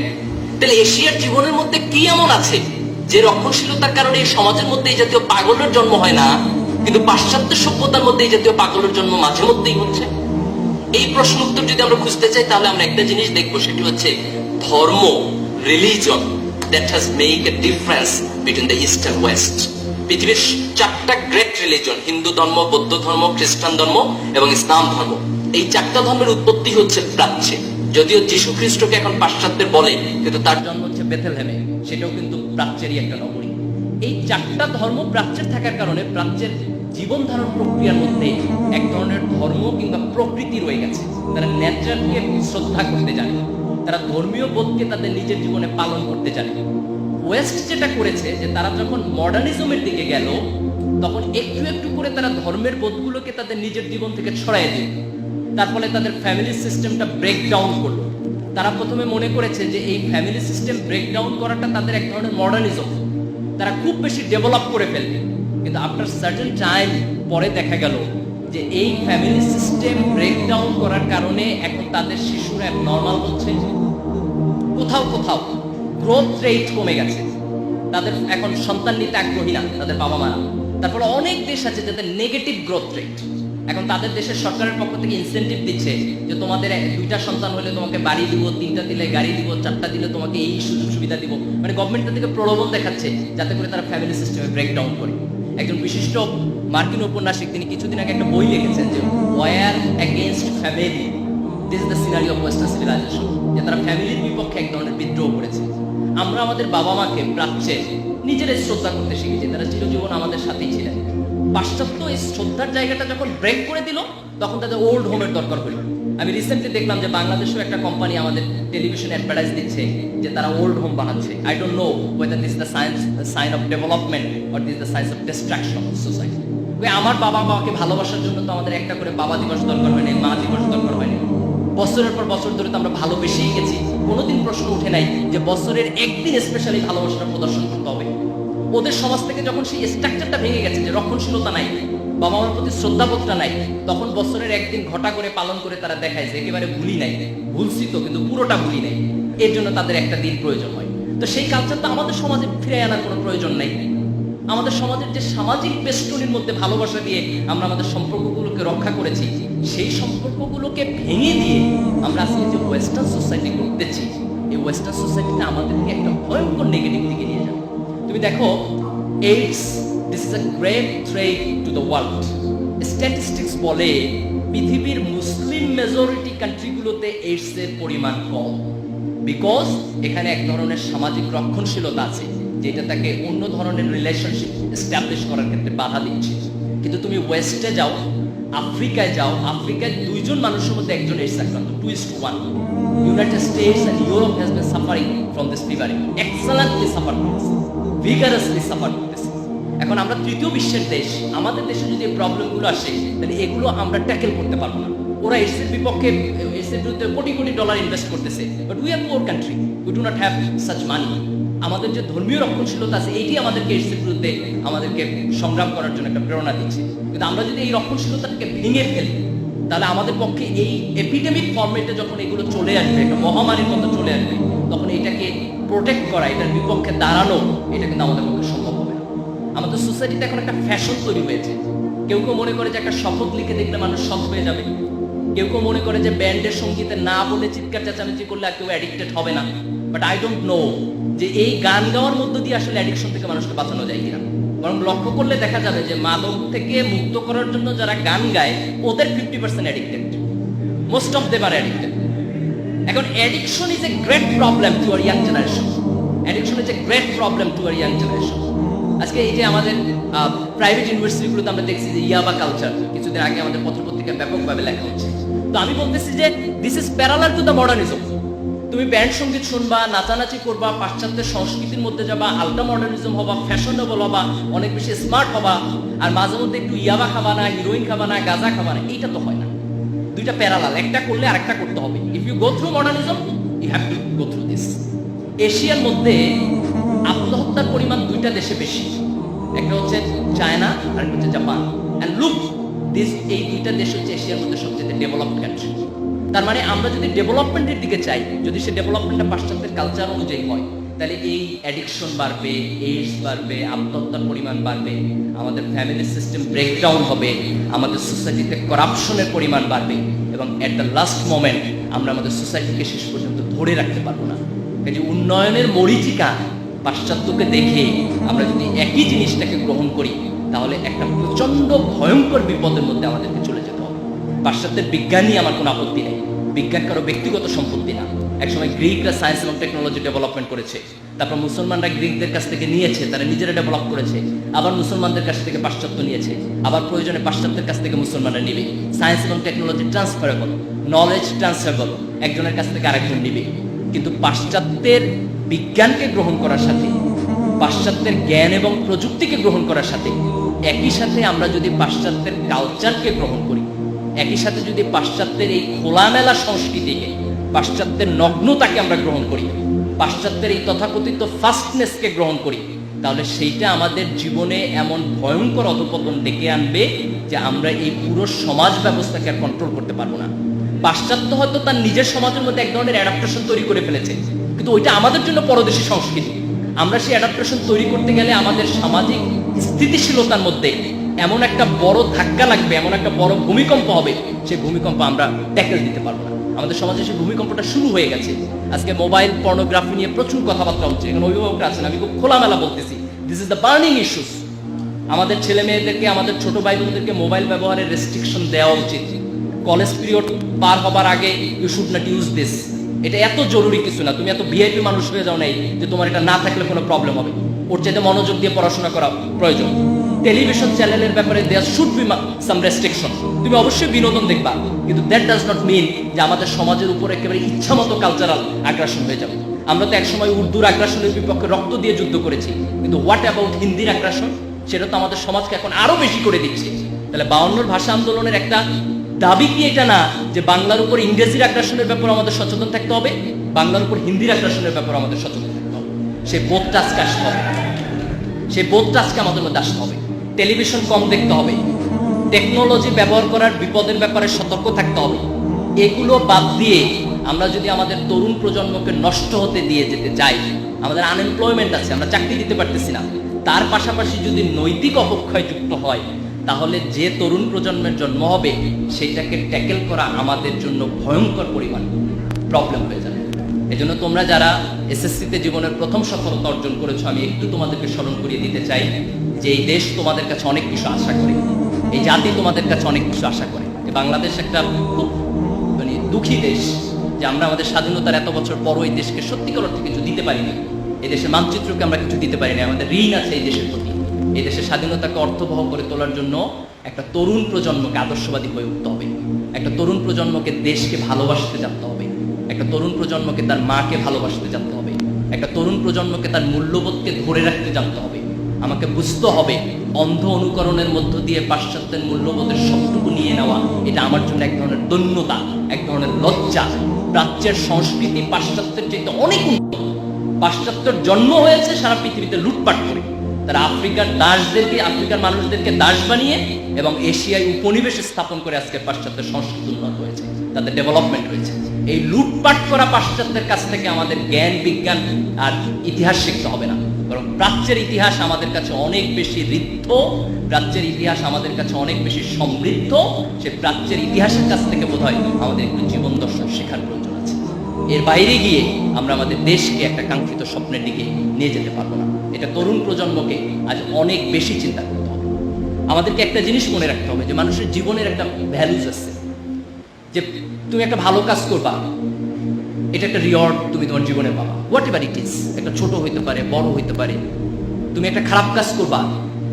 তাহলে এশিয়ার জীবনের মধ্যে কি এমন আছে যে রক্ষণশীলতার কারণে এই সমাজের মধ্যে এই জাতীয় পাগলের জন্ম হয় না, কিন্তু পাশ্চাত্য সভ্যতার মধ্যে এই জাতীয় পাগলের জন্ম মাঝে মধ্যেই হচ্ছে? এই প্রশ্ন উত্তর যদি আমরা খুঁজতে চাই, তাহলে আমরা একটা জিনিস দেখবো, সেটি হচ্ছে ধর্ম, religion that has made a difference between the East and West. পৃথিবীর 4টা গ্রেট রিলিজন, হিন্দু ধর্ম, বৌদ্ধ ধর্ম, খ্রিস্টান ধর্ম এবং ইসলাম ধর্ম, এই 4টা ধর্মের উৎপত্তি হচ্ছে প্রাচ্যে। যদিও যীশু খ্রিস্টকে এখন পাশ্চাত্যের বলে, কিন্তু তার জন্ম হচ্ছে বেথেলহেমে, সেটাও কিন্তু প্রাচ্যেরই একটা নগরী। এই চারটা ধর্ম প্রাচ্যের থাকার কারণে প্রাচ্যের জীবন ধারণ প্রক্রিয়ার মধ্যে এক ধরনের ধর্ম কিংবা প্রকৃতি রয়ে গেছে। তারা ন্যাচারকে শ্রদ্ধা করতে জানে, তারা ধর্মীয় বোধকে তাদের নিজের জীবনে পালন করতে জানে। ওয়েস্ট যেটা করেছে যে তারা যখন মডার্নিজমের দিকে গেল, তখন একটু একটু করে তারা ধর্মের বোধগুলোকে তাদের নিজের জীবন থেকে ছড়াই দিল। তার ফলে তাদের ফ্যামিলি সিস্টেমটা ব্রেকডাউন করলো। তারা প্রথমে মনে করেছে যে এই ফ্যামিলি সিস্টেম ব্রেকডাউন করাটা তাদের এক ধরনের মডার্নিজম, তারা খুব বেশি ডেভেলপ করে ফেলবে। কিন্তু আফটার সার্টেন টাইম পরে দেখা গেল যে এই ফ্যামিলি সিস্টেম ব্রেকডাউন করার কারণে এখন তাদের শিশুরা নর্মাল হচ্ছে, কোথাও কোথাও গ্রোথ রেট কমে গেছে, তাদের এখন সন্তান নিতে আগ্রহী না তাদের বাবা মারা। তারপরে অনেক দেশ আছে যাদের নেগেটিভ গ্রোথ রেট। এখন তাদের দেশের সরকারের পক্ষ থেকে ইনসেন্টিভ দিচ্ছে যে তোমাদের 2টা সন্তান হলে তোমাকে বাড়ি দিব, 3টা দিলে গাড়ি দিব, 4টা দিলে তোমাকে এই সুযোগ সুবিধা দিব। মানে গভর্নমেন্ট থেকে প্রলোভন দেখাচ্ছে যাতে করে তারা ফ্যামিলি সিস্টেমে ব্রেকডাউন করে। একজন বিশিষ্ট মার্কিন ঔপন্যাসিক তিনি কিছুদিন আগে একটা বই লিখেছেন যে war against family, this is the scenery of western civilization, যে তারা ফ্যামিলির বিপক্ষে এক ধরনের বিদ্রোহ করেছে। আমরা আমাদের বাবা মাকে প্রাচ্যে নিজেরাই শ্রদ্ধা করতে শিখেছি, তারা চিরজীবন আমাদের সাথেই ছিলেন। পাশ্চাত্য এই শ্রদ্ধার জায়গাটা যখন ব্রেক করে দিল, তখন তাদের ওল্ড হোমের দরকার হইল। আমি রিসেন্টলি দেখলাম যে বাংলাদেশেও একটা কোম্পানি আমাদের টেলিভিশন অ্যাডভার্টাইজ দিচ্ছে যে তারা ওল্ড হোম বানাচ্ছে। I don't know whether this the sign of development or this the sign of destruction of society. আমার বাবা মাকে ভালোবাসার জন্য তো আমাদের একটা করে বাবা দিবস দরকার হয়নি, মা দিবস দরকার হয়নি। বছরের পর বছর ধরে তো আমরা ভালোবেসেই গেছি, কোনোদিন প্রশ্ন উঠে নাই যে বছরের একদিন স্পেশালি ভালোবাসাটা প্রদর্শন করতে হবে। ওদের সমাজ থেকে যখন সেই স্ট্রাকচারটা ভেঙে গেছে যে রক্ষণশীলতা নাই, বাবা মার প্রতি শ্রদ্ধাবোধটা নাই, তখন বছরের একদিন ঘটা করে পালন করে তারা দেখায় যে একেবারে ভুলি নাই, ভুলছি তো কিন্তু পুরোটা ভুলি নাই, এর জন্য তাদের একটা দিন প্রয়োজন হয়। তো সেই কালচারটা আমাদের সমাজে ফিরে আনার কোনো প্রয়োজন নাই। আমাদের সমাজের যে সামাজিক বেষ্টনীর মধ্যে ভালোবাসা দিয়ে আমরা আমাদের সম্পর্কগুলোকে রক্ষা করেছি, সেই সম্পর্কগুলোকে ভেঙে দিয়ে আমরা আজকে যে ওয়েস্টার্ন সোসাইটি করতেছি, এই ওয়েস্টার্ন সোসাইটিটা আমাদেরকে একটা ভয়ঙ্কর নেগেটিভ দিকে নিয়ে যাবে। তুমি দেখো, AIDS, this is a great threat to the world. Statistics বলে পৃথিবীর মুসলিম মেজরিটি কান্ট্রিগুলোতে এইডসের পরিমাণ কম, বিকজ এখানে এক ধরনের সামাজিক রক্ষণশীলতা আছে যেটা তাকে অন্য ধরনের রিলেশনশিপ এস্টাবলিশ করার ক্ষেত্রে বাধা দিচ্ছে। কিন্তু তুমি ওয়েস্টে যাও, আফ্রিকায় যাও, আফ্রিকায় 2 জন মানুষের মধ্যে একজন এইডস আক্রান্ত, 2:1। United States and Europe has been suffering from this fever, excellently suffer করতেছে, ভিগারাসলি সাফার করতেছে। এখন আমরা তৃতীয় বিশ্বের দেশ, আমাদের দেশে যদি এই প্রবলেমগুলো আসে তাহলে এগুলো আমরা ট্যাকেল করতে পারবো না। ওরা এইডসের বিপক্ষে, এইডসের বিরুদ্ধে কোটি কোটি ডলার ইনভেস্ট করতেছে, but we are poor country, we do not have such money. আমাদের যে ধর্মীয় রক্ষণশীলতা আছে এইটি আমাদেরকে এইডসের বিরুদ্ধে আমাদেরকে সংগ্রাম করার জন্য একটা প্রেরণা দিচ্ছে। কিন্তু আমরা যদি এই রক্ষণশীলতাকে ভেঙে ফেলি, তাহলে আমাদের পক্ষে এই এপিডেমিক ফর্মেটে যখন এগুলো চলে আসবে, একটা মহামারীর মতো চলে আসবে, তখন এটাকে প্রোটেক্ট করা, এটার বিপক্ষে দাঁড়ানো, এটা কিন্তু আমাদের পক্ষে সম্ভব হবে না। আমাদের সোসাইটিতে এখন একটা ফ্যাশন তৈরি হয়েছে। কেউ কেউ মনে করে যে একটা শপথ লিখে দেখলে মানুষ সৎ হয়ে যাবে, কেউ কেউ মনে করে যে ব্যান্ডের সঙ্গীতে না বলে চিৎকার চেঁচামেচি করলে আর কেউ অ্যাডিক্টেড হবে না। বাট আই ডোন্ট নো যে এই গান গাওয়ার মধ্য দিয়ে আসলে অ্যাডিকশন থেকে মানুষকে বাঁচানো যায় কিনা। বরং লক্ষ্য করলে দেখা যাবে যে মাদক থেকে মুক্ত করার জন্য যারা গান গায় ওদের 50% addicted, most of them are addicted. এখন addiction is a great problem to our young generation, addiction is a great problem to our young generation. আজকে এই যে আমাদের প্রাইভেট ইউনিভার্সিটিগুলোতে আমরা দেখছি যে ইয়াবা কালচার, কিছুদিন আগে আমাদের পত্রপত্রিকায় ব্যাপকভাবে লেখা হচ্ছে। তো আমি বলতেছি যে this is parallel to the modernism. তুমি ব্যান্ড সঙ্গীত শুনবা, নাচানাচি করবা, পাশ্চাত্যের সংস্কৃতির মধ্যে যাবা, আলট্রা মডার্নিজম হবা, ফ্যাশনেবল হবা, অনেক বেশি স্মার্ট হবা, আর মাঝে মধ্যে একটু ইয়াবা খাবা না, হিরোইন খাবা না, গাঁজা খাবা না, এইটা তো হয় না। দুইটা প্যারালাল, একটা করলে আরেকটা করতে হবে। If you go through modernism, you have to go through this. এশিয়ার মধ্যে আত্মহত্যার পরিমাণ 2টা দেশে বেশি, একটা হচ্ছে চায়না আর একটা হচ্ছে জাপান। অ্যান্ড লুক দিস, এই 2টা দেশ হচ্ছে এশিয়ার মধ্যে সবচেয়ে ডেভেলপড কান্ট্রি। তার মানে আমরা যদি ডেভেলপমেন্টের দিকে চাই, যদি সে ডেভেলপমেন্টটা পাশ্চাত্যের কালচার অনুযায়ী হয়, তাহলে এই অ্যাডিকশন বাড়বে, এইডস বাড়বে, আত্মহত্যার পরিমাণ বাড়বে, আমাদের ফ্যামিলি সিস্টেম ব্রেকডাউন হবে, আমাদের সোসাইটিতে করাপশনের পরিমাণ বাড়বে, এবং অ্যাট দ্য লাস্ট মোমেন্ট আমরা আমাদের সোসাইটিকে শেষ পর্যন্ত ধরে রাখতে পারবো না। এই যে উন্নয়নের মরীচিকা পাশ্চাত্যকে দেখে আমরা যদি একই জিনিসটাকে গ্রহণ করি, তাহলে একটা প্রচন্ড ভয়ঙ্কর বিপদের মধ্যে আমাদেরকে চলে যেতে হবে। পাশ্চাত্যের বিজ্ঞানী আমার কোনো আপত্তি নেই, বিজ্ঞান কারো ব্যক্তিগত সম্পত্তি না। একসময় গ্রিকরা সায়েন্স এবং টেকনোলজি ডেভেলপমেন্ট করেছে, তারপর মুসলমানরা গ্রিকদের কাছ থেকে নিয়েছে, তারা নিজেরা ডেভেলপ করেছে, আবার মুসলমানদের কাছ থেকে পাশ্চাত্য নিয়েছে, আবার প্রয়োজনে পাশ্চাত্যের কাছ থেকে মুসলমানরা নিবে। সায়েন্স এবং টেকনোলজি ট্রান্সফারেবল, নলেজ ট্রান্সফারেবল, একজনের কাছ থেকে আরেকজন নিবে। কিন্তু পাশ্চাত্যের বিজ্ঞানকে গ্রহণ করার সাথে, পাশ্চাত্যের জ্ঞান এবং প্রযুক্তিকে গ্রহণ করার সাথে, একই সাথে আমরা যদি পাশ্চাত্যের কালচারকে গ্রহণ করি, একই সাথে যদি পাশ্চাত্যের এই খোলামেলা সংস্কৃতিকে, পাশ্চাত্যের নগ্নতাকে আমরা গ্রহণ করি, পাশ্চাত্যের এই তথাকথিত ফাস্টনেসকে গ্রহণ করি, তাহলে সেইটা আমাদের জীবনে এমন ভয়ঙ্কর অধঃপতন ডেকে আনবে যে আমরা এই পুরো সমাজ ব্যবস্থাকে আর কন্ট্রোল করতে পারবো না। পাশ্চাত্য হয়তো তার নিজের সমাজের মধ্যে এক ধরনের অ্যাডাপ্টেশন তৈরি করে ফেলেছে, কিন্তু ওইটা আমাদের জন্য পরদেশী সংস্কৃতি। আমরা সেই অ্যাডাপ্টেশন তৈরি করতে গেলে আমাদের সামাজিক স্থিতিশীলতার মধ্যে এমন একটা বড় ধাক্কা লাগবে, এমন একটা বড় ভূমিকম্প হবে, সেই ভূমিকম্প আমরা ট্যাকেল দিতে পারবো না। আমাদের সমাজে সেই ভূমিকম্পটা শুরু হয়ে গেছে। আজকে মোবাইল পর্নোগ্রাফি নিয়ে প্রচুর কথাবার্তা হচ্ছে, এখানে অভিভাবকরা আছেন, আমি খুব খোলামেলা বলতেছি, this is the burning issues. আমাদের ছেলে মেয়েদেরকে, আমাদের ছোট ভাই বোনদেরকে মোবাইল ব্যবহারের রেস্ট্রিকশন দেওয়া উচিত। কলেজ পিরিয়ড পার হবার আগে you should not use this. এটা এত জরুরি কিছু না, তুমি এত ভিআইপি মানুষ হয়ে যাও নাই যে তোমার এটা না থাকলে কোনো প্রবলেম হবে। ওর চাইতে মনোযোগ দিয়ে পড়াশোনা করা প্রয়োজন। টেলিভিশন চ্যানেলের ব্যাপারে there should be some restriction. তুমি অবশ্যই বিনোদন দেখবা, কিন্তু দ্যাট ডাজ নট মিন যে আমাদের সমাজের উপর একেবারে ইচ্ছামতো কালচারাল আগ্রাসন হয়ে যাবে। আমরা তো একসময় উর্দুর আগ্রাসনের বিপক্ষে রক্ত দিয়ে যুদ্ধ করেছি, কিন্তু হোয়াট অ্যাবাউট হিন্দির আগ্রাসন? সেটা তো আমাদের সমাজকে এখন আরো বেশি করে দিচ্ছে। তাহলে 52 ভাষা আন্দোলনের একটা দাবি কি এটা না যে বাংলার উপর ইংরেজির আগ্রাসনের ব্যাপারে আমাদের সচেতন থাকতে হবে, বাংলার উপর হিন্দির আগ্রাসনের ব্যাপারে আমাদের সচেতন থাকতে হবে? সেই বোধটা আজকে আসতে হবে, সেই বোধটা আজকে আমাদের মধ্যে আসতে হবে। টেলিভিশন কম দেখতে হবে, টেকনোলজি ব্যবহার করার বিপদের ব্যাপারে সতর্ক থাকতে হবে। এগুলো বাদ দিয়ে আমরা যদি আমাদের তরুণ প্রজন্মকে নষ্ট হতে দিয়ে যেতে চাই, আমাদের আনএমপ্লয়মেন্ট আছে, আমরা চাকরি দিতে পারতেছি না, তার পাশাপাশি যদি নৈতিক অবক্ষয় যুক্ত হয়, তাহলে যে তরুণ প্রজন্মের জন্ম হবে সেটাকে ট্যাকেল করা আমাদের জন্য ভয়ঙ্কর পরিমাণ প্রবলেম হয়ে যাবে। এজন্য তোমরা যারা এসএসসিতে জীবনের প্রথম সফলতা অর্জন করেছো, আমি একটু তোমাদেরকে স্মরণ করিয়ে দিতে চাই যে এই দেশ তোমাদের কাছে অনেক কিছু আশা করে, এই জাতি তোমাদের কাছে অনেক কিছু আশা করে। যে বাংলাদেশ একটা খুব মানে দুঃখী দেশ যে আমরা আমাদের স্বাধীনতার এত বছর পরও এই দেশকে সত্যিকার অর্থে কিছু দিতে পারিনি। এই দেশের মানচিত্রকে আমরা কিছু দিতে পারিনি, আমাদের ঋণ আছে এই দেশের প্রতি। এই দেশের স্বাধীনতাকে অর্থবহ করে তোলার জন্য একটা তরুণ প্রজন্মকে আদর্শবাদী হয়ে উঠতে হবে, একটা তরুণ প্রজন্মকে দেশকে ভালোবাসতে জানতে হবে, একটা তরুণ প্রজন্মকে তার মাকে ভালোবাসতে জানতে হবে, একটা তরুণ প্রজন্মকে তার মূল্যবোধকে ধরে রাখতে জানতে হবে। আমাকে বুঝতে হবে অন্ধ অনুকরণের মধ্য দিয়ে পাশ্চাত্যের মূল্যবোধের সবটুকু নিয়ে নেওয়া এটা আমার জন্য এক ধরনের দৈন্যতা, এক ধরনের লজ্জা। প্রাচ্যের সংস্কৃতি পাশ্চাত্যের চাইতে অনেক উন্নত। পাশ্চাত্যের জন্ম হয়েছে সারা পৃথিবীতে লুটপাট করে। তারা আফ্রিকার দাসদেরকে, আফ্রিকার মানুষদেরকে দাস বানিয়ে এবং এশিয়ায় উপনিবেশ স্থাপন করে আজকে পাশ্চাত্যের সংস্কৃতি উন্নত হয়েছে, তাদের ডেভেলপমেন্ট হয়েছে। এই লুটপাট করা পাশ্চাত্যের কাছ থেকে আমাদের জ্ঞান, বিজ্ঞান আর ইতিহাস শিখতে হবে না, বরং প্রাচ্যের ইতিহাস আমাদের কাছে অনেক বেশি ঋদ্ধ, প্রাচ্যের ইতিহাস আমাদের কাছে অনেক বেশি সমৃদ্ধ। সে প্রাচ্যের ইতিহাসের কাছ থেকে বোধহয় আমাদের একটু জীবন দর্শন শেখার প্রয়োজন আছে। এর বাইরে গিয়ে আমরা আমাদের দেশকে একটা কাঙ্ক্ষিত স্বপ্নের দিকে নিয়ে যেতে পারবো না। এটা তরুণ প্রজন্মকে আজ অনেক বেশি চিন্তা করতে হবে। আমাদেরকে একটা জিনিস মনে রাখতে হবে যে মানুষের জীবনের একটা ভ্যালুজ আছে, যে তুমি একটা ভালো কাজ করবা, এটা একটা রিওয়ার্ড তুমি তোমার জীবনে পাবা, হোয়াট এভার ইট ইজ। একটা ছোট হইতে পারে, বড় হইতে পারে। তুমি একটা খারাপ কাজ করবা,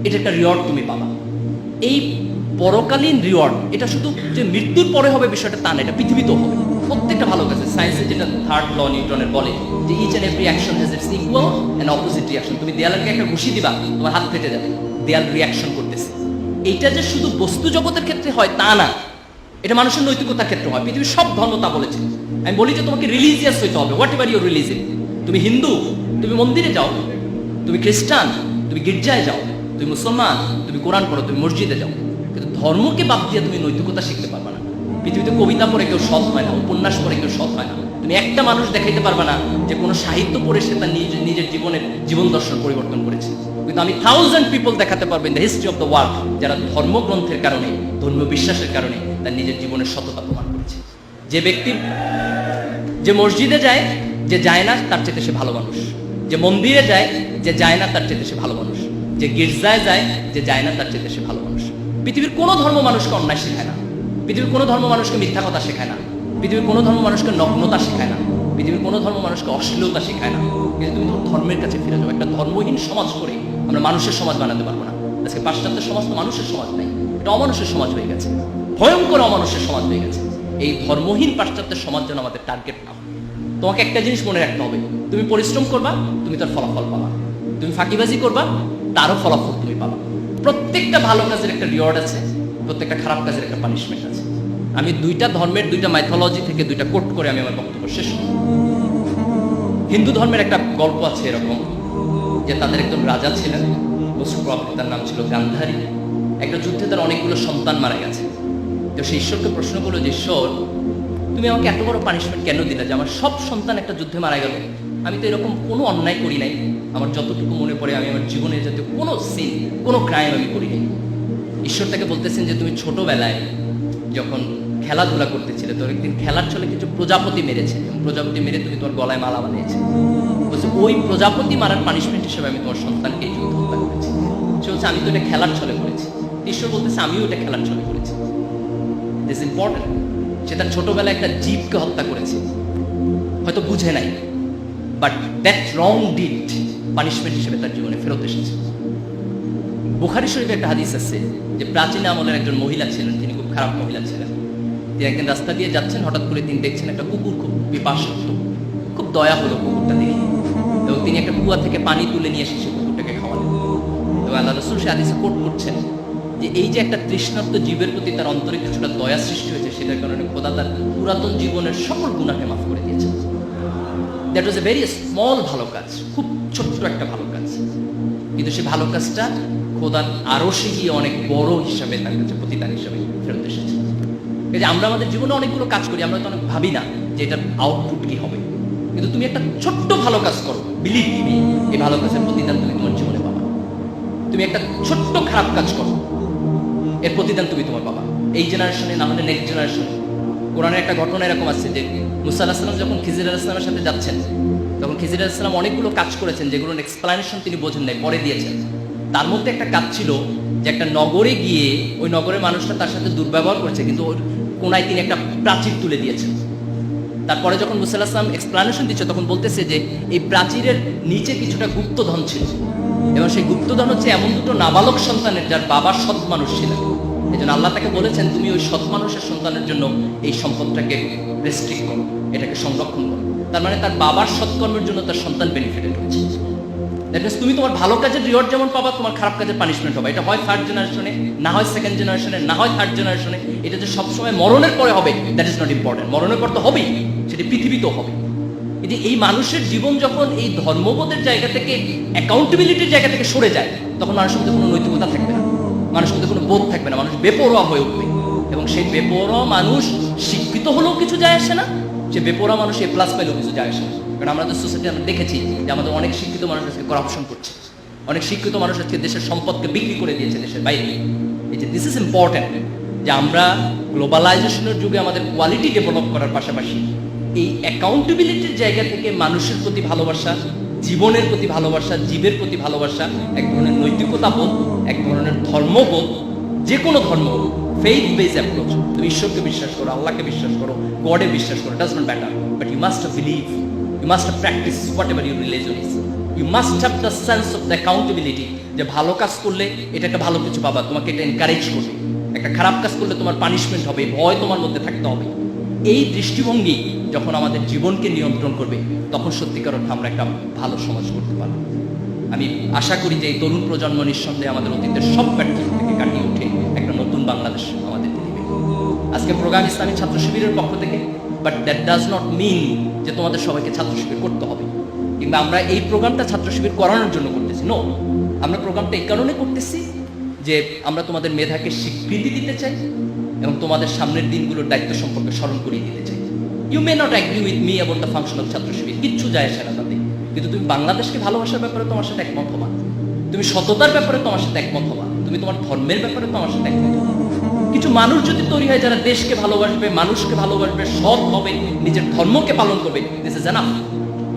এটা একটা রিওয়ার্ড তুমি পাবা। এই পরকালীন রিওয়ার্ড এটা শুধু যে মৃত্যুর পরে হবে বিষয়টা তা না, এটা পৃথিবীতেও হবে। প্রত্যেকটা ভালো কাজে সায়েন্সে যেটা থার্ড ল নিউটনের বলে যে each and every action has its equal and opposite reaction. তুমি দেয়ালকে একটা ঘুষি দিবা, তোমার হাত ফেটে যাবে, দেয়াল রিয়াকশন করতেছে। এইটা যে শুধু বস্তু জগতের ক্ষেত্রে হয় তা না, এটা মানুষের নৈতিকতার ক্ষেত্রে হয়। পৃথিবীর সব ধর্ম তা বলেছে। আমি বলি যে তোমাকে রিলিজিয়াস হইতে হবে, হোয়াট এভার ইউর রিলিজিয়ন। তুমি হিন্দু, তুমি মন্দিরে যাও, তুমি খ্রিস্টান, তুমি গির্জায় যাও, তুমি মুসলমান, তুমি কোরআন পড়ো, তুমি মসজিদে যাও, কিন্তু ধর্মকে বাদ দিয়ে তুমি নৈতিকতা শিখতে পারবে না। পৃথিবীতে কবিতা পড়ে কেউ সৎ হয় না, উপন্যাস পড়ে কেউ সৎ হয় না। তুমি একটা মানুষ দেখাইতে পারবে না যে কোনো সাহিত্য পড়ে সে তার নিজের জীবনের জীবন দর্শন পরিবর্তন করেছে। কিন্তু আমি 1000 পিপল দেখাতে পারবো in the history of the world যারা ধর্মগ্রন্থের কারণে, ধর্মীয় বিশ্বাসের কারণে তার নিজের জীবনের সততা প্রমাণ করেছে। যে ব্যক্তি যে মসজিদে যায়, যে যায় না তার চেয়ে সে ভালো মানুষ। যে মন্দিরে যায়, যে যায় না তার চেয়ে সে ভালো মানুষ। যে গির্জায় যায়, যে যায় না তার চেয়ে সে ভালো মানুষ। পৃথিবীর কোনো ধর্ম মানুষকে অন্যায় শেখায় না, পৃথিবীর কোনো ধর্ম মানুষকে মিথ্যা কথা শেখায় না। পৃথিবীর কোনো ধর্ম মানুষকে নগ্নতা শেখায় না, পৃথিবীর কোনো ধর্ম মানুষকে অশ্লীলতা শেখায় না। কিন্তু তুমি ধর্মের কাছে ফিরে যাও। একটা ধর্মহীন সমাজ করে আমরা মানুষের সমাজ বানাতে পারবো না। আজকে পাশ্চাত্য সমাজ তো মানুষের সমাজ নাই, এটা অমানুষের সমাজ হয়ে গেছে, ভয়ঙ্কর অমানুষের সমাজ হয়ে গেছে। এই ধর্মহীন পাশ্চাত্যের সমাজ যেন আমাদের টার্গেট না হয়। তোমাকে একটা জিনিস মনে রাখতে হবে, তুমি পরিশ্রম করবা, তুমি তার ফলাফল পাবা। তুমি ফাঁকিবাজি করবা, তারও ফলাফল তুমি পাবা। প্রত্যেকটা ভালো কাজের একটা রিওয়ার্ড আছে, প্রত্যেকটা খারাপ কাজের একটা পানিশমেন্ট আছে। আমি দুইটা ধর্মের দুইটা মাইথোলজি থেকে দুইটা কোট করে আমি আমার বক্তব্য শেষ করব। হিন্দু ধর্মের একটা গল্প আছে এরকম, যে তাদের একজন রাজা ছিলেন, তার নাম ছিল গান্ধারী। একটা যুদ্ধে তার অনেকগুলো সন্তান মারা গেছে। তো সে ঈশ্বরকে প্রশ্ন করলো যে, ঈশ্বর, তুমি আমাকে এত বড় পানিশমেন্ট কেন দিলে যে আমার সব সন্তান একটা যুদ্ধে মারা গেল? আমি তো এরকম কোনো অন্যায় করি নাই, আমার যতটুকু মনে পড়ে আমি আমার জীবনে যাতে কোনো সিন, কোনো ক্রাইম আমি করি নাই। ঈশ্বর তাকে বলতেছেন যে তুমি ছোটবেলায় যখন খেলাধুলা করতেছিলে, তোর একদিন খেলার ছলে কিছু প্রজাপতি মেরেছে, এবং প্রজাপতি মেরে তুমি তোমার গলায় মালা বানিয়েছে। বলছে ওই প্রজাপতি মারার পানিশমেন্ট হিসেবে আমি তোমার সন্তানকে এই যুদ্ধ হত্যা করেছি। সে বলছে আমি তো এটা খেলার ছলে করেছি। ঈশ্বর বলতেছে আমিও এটা খেলার ছলে করেছি। This important. সে তার ছোটবেলায় একটা জীবকে হত্যা করেছে, হয়তো বুঝে নাই, but that wrong did punishment হিসেবে তার জীবনে ফেরত এসেছে। বুখারী শরীফে একটা হাদিস আছে যে প্রাচীন আমলের একজন মহিলা ছিলেন, তিনি খুব খারাপ মহিলা ছিলেন। তিনি একদিন রাস্তা দিয়ে যাচ্ছেন, হঠাৎ করে তিনি দেখছেন একটা কুকুর খুব পিপাসার্ত, খুব দয়া হলো কুকুরটা দেখে, এবং তিনি একটা কুয়া থেকে পানি তুলে নিয়ে এসে সে কুকুরটাকে খাওয়ালেন। এবং আল্লাহ রাসূল সে হাদিসে কোট করছেন যে এই যে একটা তৃষ্ণার্ত জীবের প্রতি তার অন্তরে কিছুটা দয়া সৃষ্টি হয়েছে, সেটার কারণে খোদা তার পুরাতন জীবনের সকল গুনাহকে মাফ করে দিয়েছেন। That was a very small ভালো কাজ, খুব ছোট্ট একটা ভালো কাজ, কিন্তু সেই ভালো কাজটা খোদার আরশে গিয়ে অনেক বড় হিসাবে তার কাছে প্রতিদান হিসাবে ফেরত এসেছে। এই যে আমরা আমাদের জীবনে অনেকগুলো কাজ করি, আমরা তো অনেক ভাবি না যে এটার আউটপুট কি হবে, কিন্তু তুমি একটা ছোট্ট ভালো কাজ করো, বিলিভ মি, এই ভালো কাজের প্রতিদান তুমি তোমার জীবনে পাবা। তুমি একটা ছোট্ট খারাপ কাজ করো, এর প্রতিদান তুমি তোমার পাবা, এই জেনারেশনে না হলে নেক্সট জেনারেশনে। কোরআনের একটা ঘটনা এরকম আছে যে মুসা আলাইহিস সালাম যখন খিজির আলাইহিস সালামের সাথে যাচ্ছেন, তখন খিজির আলাইহিস সালাম অনেকগুলো কাজ করেছেন যেগুলোর এক্সপ্লানেশন তিনি বোঝেন নাই, পরে দিয়েছেন। তার মধ্যে একটা কাজ ছিল যে একটা নগরে গিয়ে ওই নগরের মানুষটা তার সাথে দুর্ব্যবহার করেছে, কিন্তু ওর কোনায় তিনি একটা প্রাচীর তুলে দিয়েছেন। তারপরে যখন মুসা আলাইহিস সালাম এক্সপ্লানেশন দিচ্ছে, তখন বলতেছে যে এই প্রাচীরের নিচে কিছুটা গুপ্তধন ছিল, এবং সেই গুপ্তধন হচ্ছে এমন দুটো নাবালক সন্তানের যার বাবা সৎ মানুষ ছিলেন। এই জন্য আল্লাহ তাকে বলেছেন তুমি ওই সৎ মানুষের সন্তানের জন্য এই সম্পদটাকে রেস্ট্রিক্ট করো, এটাকে সংরক্ষণ করো। তার মানে তার বাবার সৎকর্মের জন্য তার সন্তান বেনিফিটেড হচ্ছে। দ্যাট মিনস তুমি তোমার ভালো কাজের রিওয়ার্ড যেমন পাবা, তোমার খারাপ কাজের পানিশমেন্ট হবে। এটা হয় থার্ড জেনারেশনে, না হয় সেকেন্ড জেনারেশনে, না হয় থার্ড জেনারেশনে। এটা যে সবসময় মরণের পরে হবে দ্যাট ইজ নট ইম্পর্টেন্ট। মরণের পর তো হবেই, সেটি পৃথিবীতেও হবে। কিন্তু এই মানুষের জীবন যখন এই ধর্মবোধের জায়গা থেকে, অ্যাকাউন্টেবিলিটির জায়গা থেকে সরে যায়, তখন মানুষের মধ্যে কোনো নৈতিকতা থাকবে না, মানুষের মধ্যে কোনো বোধ থাকবে না, মানুষ বেপরোয়া হয়ে উঠবে। এবং সেই বেপরোয়া মানুষ শিক্ষিত হলেও কিছু যায় আসে না, সে বেপরোয়া মানুষ এ প্লাস পাইলেও কিছু যায় আসে না। কারণ আমাদের সোসাইটি আমরা দেখেছি যে আমাদের অনেক শিক্ষিত মানুষ আজকে করাপশন করছে, অনেক শিক্ষিত মানুষ আজকে দেশের সম্পদকে বিক্রি করে দিয়েছে দেশের বাইরে। এই যে দিস ইজ ইম্পর্টেন্ট যে আমরা গ্লোবালাইজেশনের যুগে আমাদের কোয়ালিটি ডেভেলপ করার পাশাপাশি এই অ্যাকাউন্টেবিলিটির জায়গা থেকে মানুষের প্রতি ভালোবাসা, জীবনের প্রতি ভালোবাসা, জীবের প্রতি ভালোবাসা, এক ধরনের নৈতিকতা বোধ, এক ধরনের ধর্মবোধ, যে কোনো ধর্ম, ফেইথ বেস অ্যাপ্রোচ। তুমি ঈশ্বরকে বিশ্বাস করো, আল্লাহকে বিশ্বাস করো, গডে বিশ্বাস করো, does not matter, but you must believe, you must practice whatever your religion is. You must have the sense of the accountability, যে ভালো কাজ করলে এটা একটা ভালো কিছু পাবা, তোমাকে এটা এনকারেজ করবে। একটা খারাপ কাজ করলে তোমার পানিশমেন্ট হবে, ভয় তোমার মধ্যে থাকতে হবে। এই দৃষ্টিভঙ্গি যখন আমাদের জীবনকে নিয়ন্ত্রণ করবে, তখন সত্যিকার অর্থে আমরা একটা ভালো সমাজ করতে পারবো। আমি আশা করি যে এই তরুণ প্রজন্ম নিঃসন্দেহে আমাদের অতীতের সব ব্যর্থতা থেকে কাটিয়ে উঠে একটা নতুন বাংলাদেশ আমাদেরকে দিবে। আজকে প্রোগ্রাম ইসলামী ছাত্র শিবিরের পক্ষ থেকে, but that does not mean যে তোমাদের সবাইকে ছাত্র শিবির করতে হবে, কিংবা আমরা এই প্রোগ্রামটা ছাত্র শিবির করানোর জন্য করতেছি। নো, আমরা প্রোগ্রামটা এই কারণে করতেছি যে আমরা তোমাদের মেধাকে স্বীকৃতি দিতে চাই এবং তোমাদের সামনের দিনগুলোর দায়িত্ব সম্পর্কে স্মরণ করিয়ে দিতে চাই। You may not agree with me about the function of Chhatra Shibir, কিচ্ছু যায় আসে না তাতে, কিন্তু তুমি বাংলাদেশকে ভালোবাসার ব্যাপারে তোমার সাথে একমত হবা, তুমি সততার ব্যাপারে তোমার সাথে একমত হবা, তুমি তোমার ধর্মের ব্যাপারে তোমার সাথে একমত হবা। কিছু মানুষ যদি তৈরি হয় যারা দেশকে ভালোবাসবে, মানুষকে ভালোবাসবে, সৎ হবে, নিজের ধর্মকে পালন করবে, দিস ইজ এনাফ।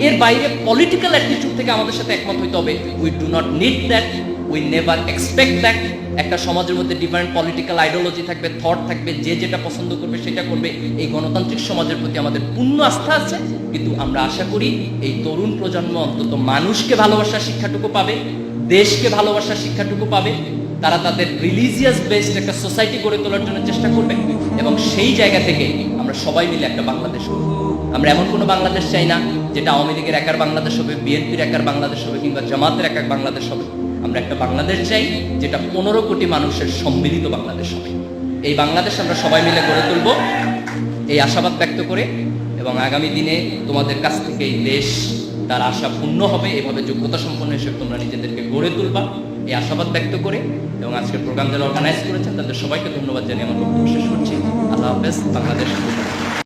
এর বাইরে পলিটিক্যাল অ্যাটিটিউড থেকে আমাদের সাথে একমত হইতে হবে, we do not need that. We never expect that একটা সমাজের মধ্যে ডিফারেন্ট পলিটিক্যাল আইডিওলজি থাকবে, থট থাকবে, যে যেটা পছন্দ করবে সেটা করবে। এই গণতান্ত্রিক সমাজের প্রতি আমাদের পূর্ণ আস্থা আছে, কিন্তু আমরা আশা করি এই তরুণ প্রজন্ম অন্তত মানুষকে ভালোবাসার শিক্ষাটুকু পাবে, দেশকে ভালোবাসার শিক্ষাটুকু পাবে, তারা তাদের রিলিজিয়াস বেসড একটা সোসাইটি গড়ে তোলার জন্য চেষ্টা করবে, এবং সেই জায়গা থেকে আমরা সবাই মিলে একটা বাংলাদেশ করব। আমরা এমন কোনো বাংলাদেশ চাই না যেটা আওয়ামী লীগের একার বাংলাদেশ হবে, বিএনপির একার বাংলাদেশ হবে, কিংবা জামাতের একার বাংলাদেশ হবে। আমরা একটা বাংলাদেশ চাই যেটা 15 কোটি মানুষের সম্মিলিত বাংলাদেশ হবে। এই বাংলাদেশ আমরা সবাই মিলে গড়ে তুলব, এই আশাবাদ ব্যক্ত করে, এবং আগামী দিনে তোমাদের কাছ থেকে এই দেশ তার আশা পূর্ণ হবে, এভাবে যোগ্যতা সম্পন্ন হিসেবে তোমরা নিজেদেরকে গড়ে তুলবা, এই আশাবাদ ব্যক্ত করে, এবং আজকের প্রোগ্রাম যারা অর্গানাইজ করেছেন তাদের সবাইকে ধন্যবাদ জানিয়ে আমার বক্তব্য শেষ করছি। আল্লাহ হাফেজ। বাংলাদেশ।